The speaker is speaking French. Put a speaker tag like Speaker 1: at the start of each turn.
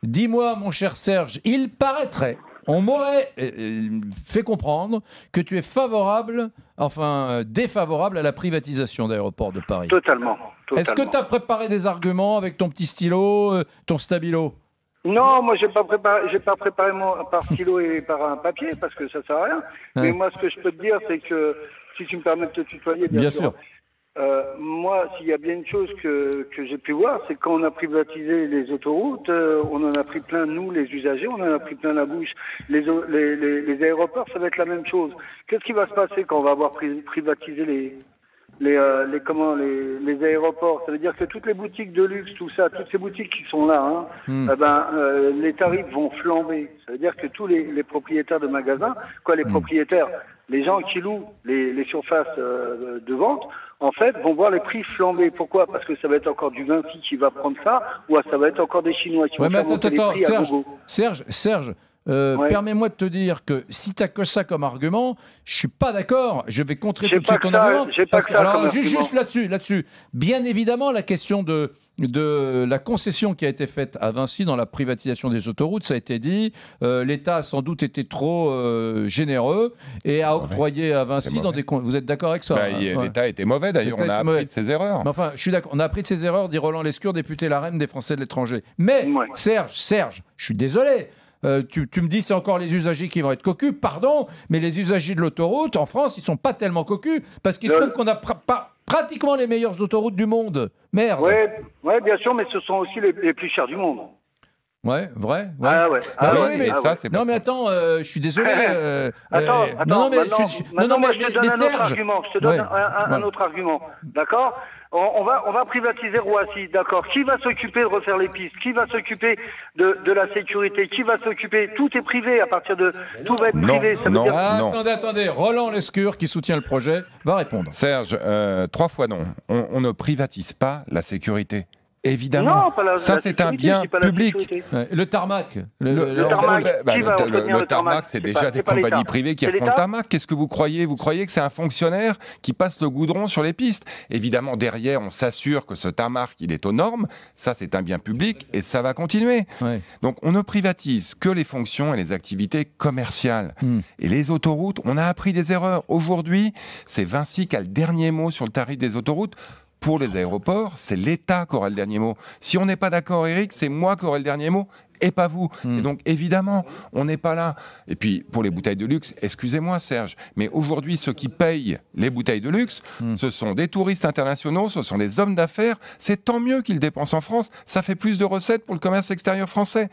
Speaker 1: dis-moi, mon cher Serge, il paraîtrait, on m'aurait fait comprendre que tu es favorable, enfin défavorable à la privatisation d'Aéroports de Paris.
Speaker 2: Totalement.
Speaker 1: Est-ce que tu as préparé des arguments avec ton petit stylo, ton stabilo?
Speaker 2: Non, moi j'ai pas préparé par stylo et par un papier parce que ça sert à rien.
Speaker 1: Ouais.
Speaker 2: Mais moi ce que je peux te dire c'est que si tu me permets de te tutoyer, bien sûr. Moi, s'il y a bien une chose que j'ai pu voir, c'est quand on a privatisé les autoroutes, on en a pris plein, nous, les usagers, on en a pris plein la bouche. Les aéroports, ça va être la même chose. Qu'est-ce qui va se passer quand on va avoir privatisé les aéroports? Ça veut dire que toutes les boutiques de luxe, tout ça, toutes ces boutiques qui sont là, les tarifs vont flamber. Ça veut dire que tous les propriétaires de magasins, propriétaires, les gens qui louent les surfaces de vente, en fait, vont voir les prix flamber. Pourquoi? Parce que ça va être encore du Vinci qui va prendre ça, ou ça va être encore des Chinois qui vont faire monter les prix à gogo.
Speaker 1: Serge, permets-moi de te dire que si tu n'as que ça comme argument, je suis pas d'accord. Je vais contrer tout de suite ton argument. Alors, juste là-dessus. Bien évidemment, la question de la concession qui a été faite à Vinci dans la privatisation des autoroutes, ça a été dit. L'État a sans doute été trop généreux et a octroyé à Vinci dans des... Vous êtes d'accord avec ça?
Speaker 3: L'État était mauvais, d'ailleurs. On a appris de ses erreurs.
Speaker 1: Mais enfin, je suis d'accord. On a appris de ses erreurs, dit Roland Lescure, député LaREM des Français de l'étranger. Mais, Serge, je suis désolé. Tu me dis c'est encore les usagers qui vont être cocus, pardon, mais les usagers de l'autoroute en France, ils sont pas tellement cocus parce qu'il se trouve qu'on a pratiquement les meilleures autoroutes du monde. Merde.
Speaker 2: Ouais, bien sûr, mais ce sont aussi les plus chers du monde.
Speaker 1: Ouais, vrai.
Speaker 2: Ah ouais.
Speaker 1: Non mais attends, je suis désolé.
Speaker 2: Attends. Moi je te donne un autre argument. Je te donne un autre argument. D'accord. On va privatiser Roissy, d'accord. Qui va s'occuper de refaire les pistes? Qui va s'occuper de la sécurité? Qui va s'occuper? Tout est privé à partir de... Tout va être privé. Ça veut dire...
Speaker 1: Attendez. Roland Lescure, qui soutient le projet, va répondre.
Speaker 3: Serge, 3 fois non. On ne privatise pas la sécurité. Évidemment, non, ça c'est un bien public.
Speaker 1: Le tarmac.
Speaker 3: Le tarmac, c'est déjà des compagnies privées qui refont le tarmac. Qu'est-ce que vous croyez? Vous croyez que c'est un fonctionnaire qui passe le goudron sur les pistes? Évidemment, derrière, on s'assure que ce tarmac, il est aux normes. Ça, c'est un bien public et ça va continuer. Donc, on ne privatise que les fonctions et les activités commerciales. Et les autoroutes, on a appris des erreurs. Aujourd'hui, c'est Vinci qui a le dernier mot sur le tarif des autoroutes. Pour les aéroports, c'est l'État qui aura le dernier mot. Si on n'est pas d'accord, Eric, c'est moi qui aurai le dernier mot et pas vous. Et donc, évidemment, on n'est pas là. Et puis, pour les bouteilles de luxe, excusez-moi, Serge, mais aujourd'hui, ceux qui payent les bouteilles de luxe, ce sont des touristes internationaux, ce sont des hommes d'affaires. C'est tant mieux qu'ils dépensent en France. Ça fait plus de recettes pour le commerce extérieur français.